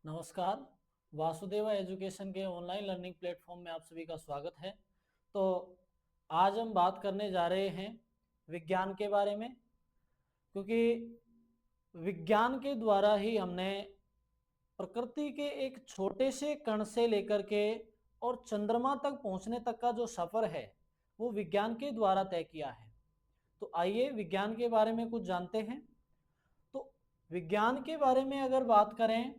नमस्कार। वासुदेवा एजुकेशन के online learning platform में आप सभी का स्वागत है। तो आज हम बात करने जा रहे हैं विज्ञान के बारे में, क्योंकि विज्ञान के द्वारा ही हमने प्रकृति के एक छोटे से कण से लेकर के और चंद्रमा तक पहुंचने तक का जो सफ़र है वो विज्ञान के द्वारा तय किया है। तो आइए विज्ञान के बारे में कुछ जानते हैं। तो विज्ञान के बारे में अगर बात करें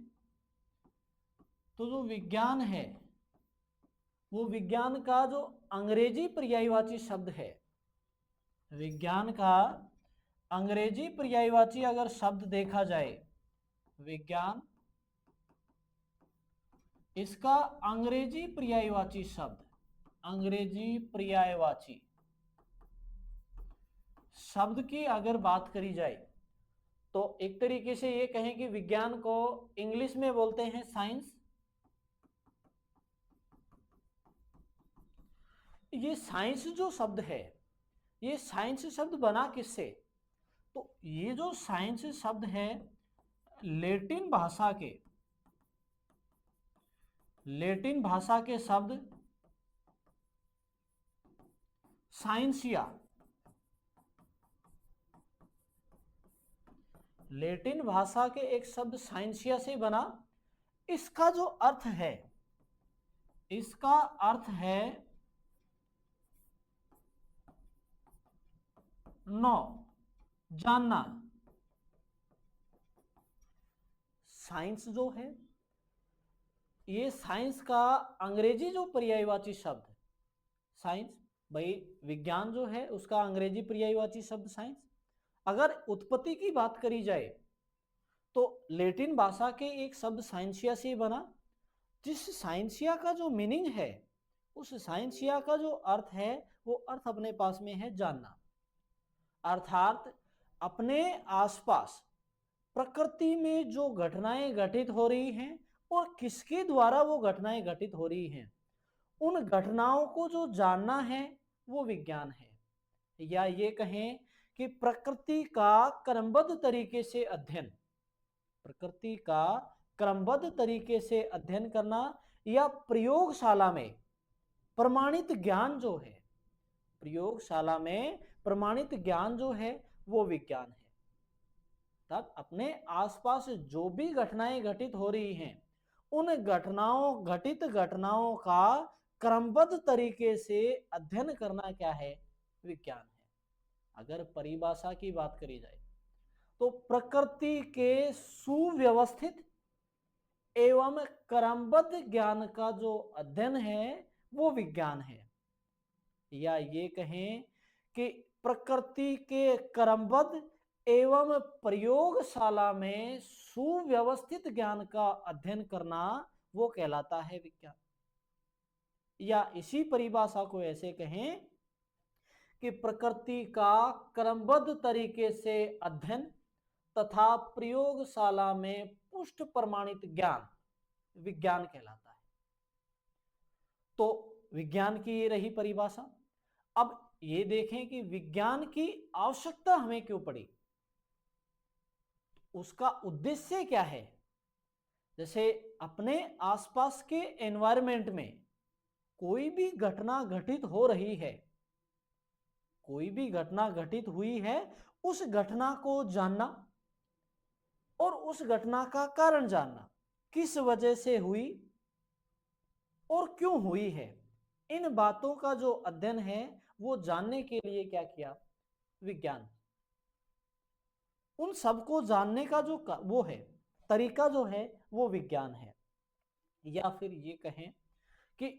तो जो विज्ञान है वो विज्ञान का जो अंग्रेजी पर्यायवाची शब्द है, विज्ञान का अंग्रेजी पर्यायवाची अगर शब्द देखा जाए, विज्ञान, इसका अंग्रेजी पर्यायवाची शब्द, अंग्रेजी पर्यायवाची शब्द की अगर बात करी जाए तो एक तरीके से ये कहें कि विज्ञान को इंग्लिश में बोलते हैं साइंस। ये साइंस जो शब्द है, ये साइंस शब्द बना किससे? तो ये जो साइंस शब्द है लैटिन भाषा के शब्द साइंसिया, लैटिन भाषा के एक शब्द साइंसिया से बना। इसका जो अर्थ है, इसका अर्थ है नो, जानना। साइंस जो है, ये साइंस का अंग्रेजी जो पर्यायवाची शब्द साइंस, भाई विज्ञान जो है उसका अंग्रेजी पर्यायवाची शब्द साइंस। अगर उत्पत्ति की बात करी जाए तो लैटिन भाषा के एक शब्द साइंसिया से बना, जिस साइंसिया का जो मीनिंग है, उस साइंसिया का जो अर्थ है वो अर्थ अपने पास में है जानना। अर्थात अपने आसपास प्रकृति में जो घटनाएं घटित हो रही हैं और किसके द्वारा वो घटनाएं घटित हो रही हैं, उन घटनाओं को जो जानना है वो विज्ञान है। या ये कहें कि प्रकृति का क्रमबद्ध तरीके से अध्ययन, प्रकृति का क्रमबद्ध तरीके से अध्ययन करना, या प्रयोगशाला में प्रमाणित ज्ञान जो है, प्रयोगशाला में प्रमाणित ज्ञान जो है वो विज्ञान है। तब अपने आसपास जो भी घटनाएं घटित हो रही हैं, उन घटित घटनाओं का क्रमबद्ध तरीके से अध्ययन करना क्या है? विज्ञान है। अगर परिभाषा की बात करी जाए तो प्रकृति के सुव्यवस्थित एवं क्रमबद्ध ज्ञान का जो अध्ययन है वो विज्ञान है। या ये कहें कि प्रकृति के क्रमबद्ध एवं प्रयोगशाला में सुव्यवस्थित ज्ञान का अध्ययन करना वो कहलाता है विज्ञान। या इसी परिभाषा को ऐसे कहें कि प्रकृति का क्रमबद्ध तरीके से अध्ययन तथा प्रयोगशाला में पुष्ट प्रमाणित ज्ञान विज्ञान कहलाता है। तो विज्ञान की ये रही परिभाषा। अब ये देखें कि विज्ञान की आवश्यकता हमें क्यों पड़ी, उसका उद्देश्य क्या है। जैसे अपने आसपास के एनवायरनमेंट में कोई भी घटना घटित हो रही है, कोई भी घटना घटित हुई है, उस घटना को जानना और उस घटना का कारण जानना, किस वजह से हुई और क्यों हुई है, इन बातों का जो अध्ययन है वो जानने के लिए क्या किया? विज्ञान। उन सबको जानने का जो वो है तरीका जो है वो विज्ञान है। या फिर ये कहें कि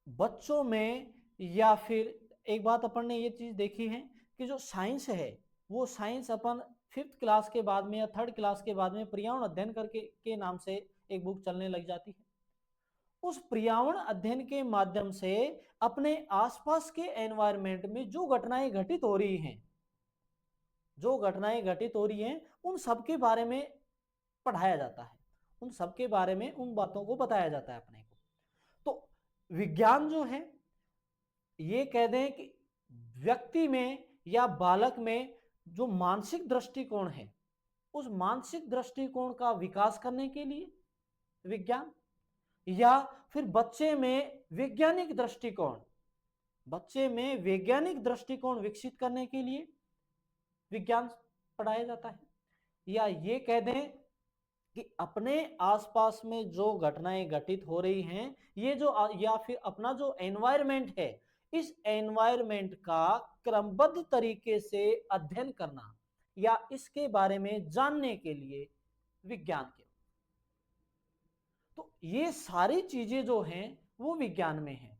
बच्चों में, या फिर एक बात अपन ने ये चीज देखी है कि जो साइंस है वो साइंस अपन 5th क्लास के बाद में या 3rd क्लास के बाद में पर्यावरण अध्ययन करके के नाम से एक बुक चलने लग जाती है। उस पर्यावरण अध्ययन के माध्यम से अपने आसपास के एनवायरनमेंट में जो घटनाएं घटित हो रही हैं, जो घटनाएं घटित हो रही हैं, उन सब के बारे में पढ़ाया जाता है, उन सब के बारे में उन बातों को बताया जाता है अपने को। तो विज्ञान जो है, ये कह दें कि व्यक्ति में या बालक में जो मानसिक दृष्टिकोण है, उस मानसिक दृष्टिकोण का विकास करने के लिए विज्ञान। या फिर बच्चे में वैज्ञानिक दृष्टिकोण, बच्चे में वैज्ञानिक दृष्टिकोण विकसित करने के लिए विज्ञान पढ़ाया जाता है। या ये कह दें कि अपने आसपास में जो घटनाएं घटित हो रही हैं, ये जो या फिर अपना जो एनवायरनमेंट है, इस एनवायरनमेंट का क्रमबद्ध तरीके से अध्ययन करना या इसके बारे में जानने के लिए विज्ञान के। तो ये सारी चीजें जो हैं वो विज्ञान में हैं।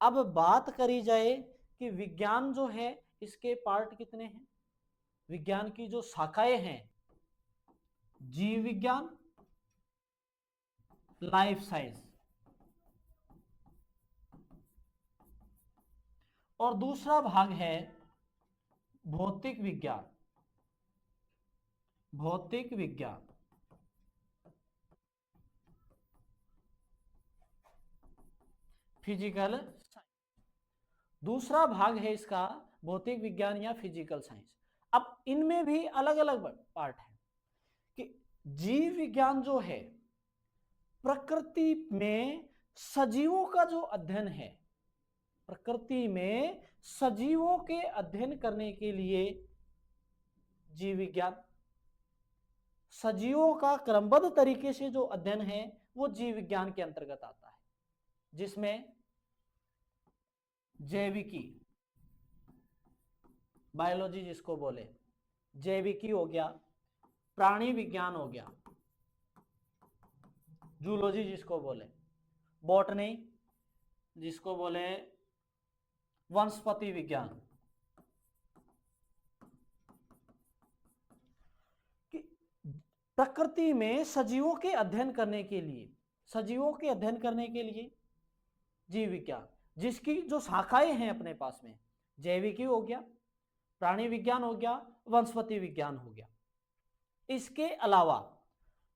अब बात करी जाए कि विज्ञान जो है इसके पार्ट कितने हैं। विज्ञान की जो शाखाएं हैं, जीव विज्ञान, लाइफ साइंस, और दूसरा भाग है भौतिक विज्ञान। भौतिक विज्ञान, फिजिकल साइंस, दूसरा भाग है इसका भौतिक विज्ञान या फिजिकल साइंस। अब इनमें भी अलग अलग पार्ट है कि जीव विज्ञान जो है प्रकृति में सजीवों का जो अध्ययन है, प्रकृति में सजीवों के अध्ययन करने के लिए जीव विज्ञान, सजीवों का क्रमबद्ध तरीके से जो अध्ययन है वो जीव विज्ञान के अंतर्गत आता है, जिसमें जैविकी, बायोलॉजी जिसको बोले, जैविकी हो गया, प्राणी विज्ञान हो गया, जूलॉजी जिसको बोले, बॉटनी जिसको बोले, वनस्पति विज्ञान, कि प्रकृति में सजीवों के अध्ययन करने के लिए, सजीवों के अध्ययन करने के लिए जीव विज्ञान, जिसकी जो शाखाएं हैं अपने पास में, जैविकी हो गया, प्राणी विज्ञान हो गया, वनस्पति विज्ञान हो गया। इसके अलावा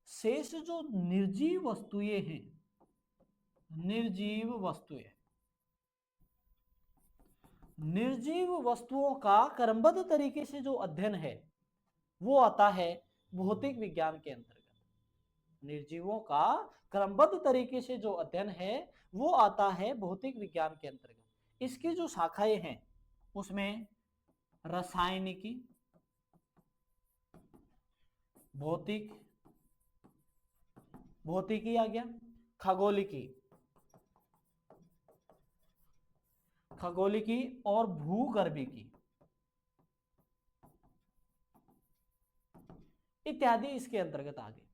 शेष जो निर्जीव वस्तुएं हैं, निर्जीव वस्तुएं, निर्जीव वस्तुओं का क्रमबद्ध तरीके से जो अध्ययन है वो आता है भौतिक विज्ञान के अंतर्गत। निर्जीवों का क्रमबद्ध तरीके से जो अध्ययन है वो आता है भौतिक विज्ञान के अंतर्गत। इसकी जो शाखाएं हैं उसमें रासायनिकी, भौतिक, भौतिकी आ गया, खगोलिकी, खगोलिकी और भूगर्भिकी इत्यादि इसके अंतर्गत आ गए।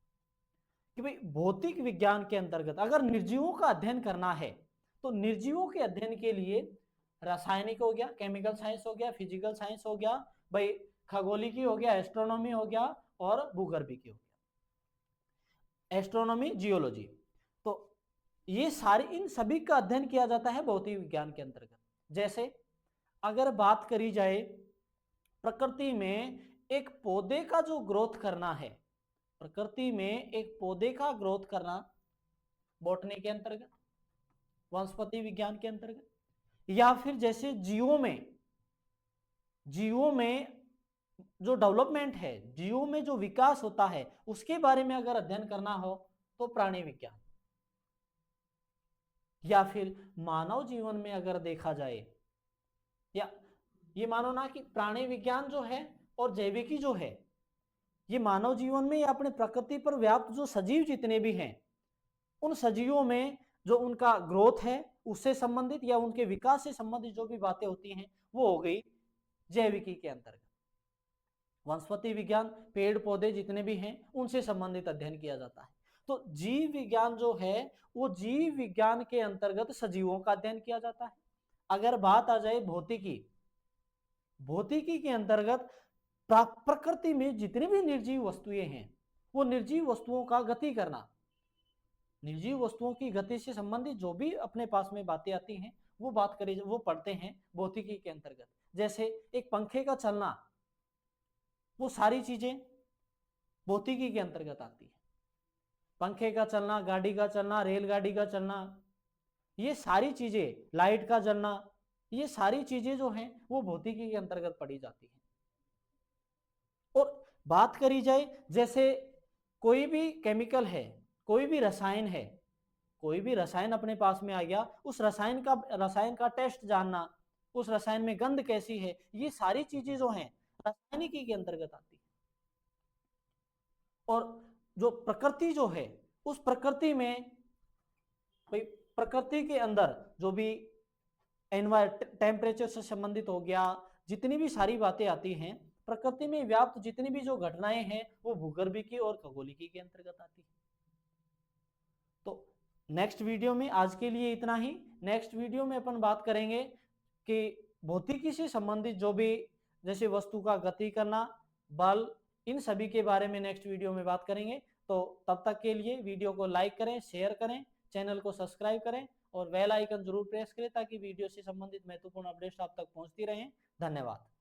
कि भाई भौतिक विज्ञान के अंतर्गत अगर निर्जीवों का अध्ययन करना है तो निर्जीवों के अध्ययन के लिए रासायनिक हो गया, केमिकल साइंस हो गया, फिजिकल साइंस हो गया, भाई खगोलिकी हो गया, एस्ट्रोनॉमी हो गया, और भूगर्भिकी हो गया, एस्ट्रोनॉमी, जियोलॉजी। तो ये सारे, इन सभी का अध्ययन किया जाता है भौतिक विज्ञान के अंतर्गत। जैसे अगर बात करी जाए प्रकृति में एक पौधे का जो ग्रोथ करना है, प्रकृति में एक पौधे का ग्रोथ करना बॉटनी के अंतर्गत, वनस्पति विज्ञान के अंतर्गत, या फिर जैसे जीवों में जो डेवलपमेंट है, जीवों में जो विकास होता है उसके बारे में अगर अध्ययन करना हो तो प्राणी विज्ञान, या फिर मानव जीवन में अगर देखा जाए, या ये मानो ना कि प्राणी विज्ञान जो है और जैविकी जो है ये मानव जीवन में या अपने प्रकृति पर व्याप्त जो सजीव जितने भी हैं उन सजीवों में जो उनका ग्रोथ है उससे संबंधित या उनके विकास से संबंधित जो भी बातें होती हैं वो हो गई जैविकी के अंतर्गत। वनस्पति विज्ञान, पेड़ पौधे जितने भी हैं उनसे संबंधित अध्ययन किया जाता है। तो जीव विज्ञान जो है वो जीव विज्ञान के अंतर्गत सजीवों का अध्ययन किया जाता है। अगर बात आ जाए भौतिकी, भौतिकी के अंतर्गत प्रकृति में जितनी भी निर्जीव वस्तुएं हैं वो निर्जीव वस्तुओं का गति करना, निर्जीव वस्तुओं की गति से संबंधित जो भी अपने पास में बातें आती हैं वो बात करें, वो पढ़ते हैं भौतिकी के अंतर्गत। जैसे एक पंखे का चलना, वो सारी चीजें भौतिकी के अंतर्गत आती है। पंखे का चलना, गाड़ी का चलना, रेलगाड़ी का चलना, ये सारी चीजें, लाइट का जलना, ये सारी चीजें जो हैं वो भौतिकी के अंतर्गत पढ़ी जाती हैं। और बात करी जाए जैसे कोई भी केमिकल है कोई भी रसायन है, कोई भी रसायन अपने पास में आ गया, उस रसायन का टेस्ट जानना, उस रसायन में गंध कैसी है, ये सारी चीजें जो हैं रासायनिकी के अंतर्गत आती है। और जो प्रकृति जो है, उस प्रकृति में भाई प्रकृति के अंदर जो भी टेम्परेचर से संबंधित हो गया, जितनी भी सारी बातें आती हैं प्रकृति में व्याप्त, जितनी भी जो घटनाएं हैं वो भूगर्भिकी और खगोलिकी के अंतर्गत आती है। तो नेक्स्ट वीडियो में आज के लिए इतना ही। नेक्स्ट वीडियो में अपन बात करेंगे कि भौतिकी से संबंधित जो भी, जैसे वस्तु का गति करना, बल, इन सभी के बारे में नेक्स्ट वीडियो में बात करेंगे। तो तब तक के लिए वीडियो को लाइक करें, शेयर करें, चैनल को सब्सक्राइब करें और बेल आइकन जरूर प्रेस करें ताकि वीडियो से संबंधित महत्वपूर्ण अपडेट्स आप तक पहुंचती रहें। धन्यवाद।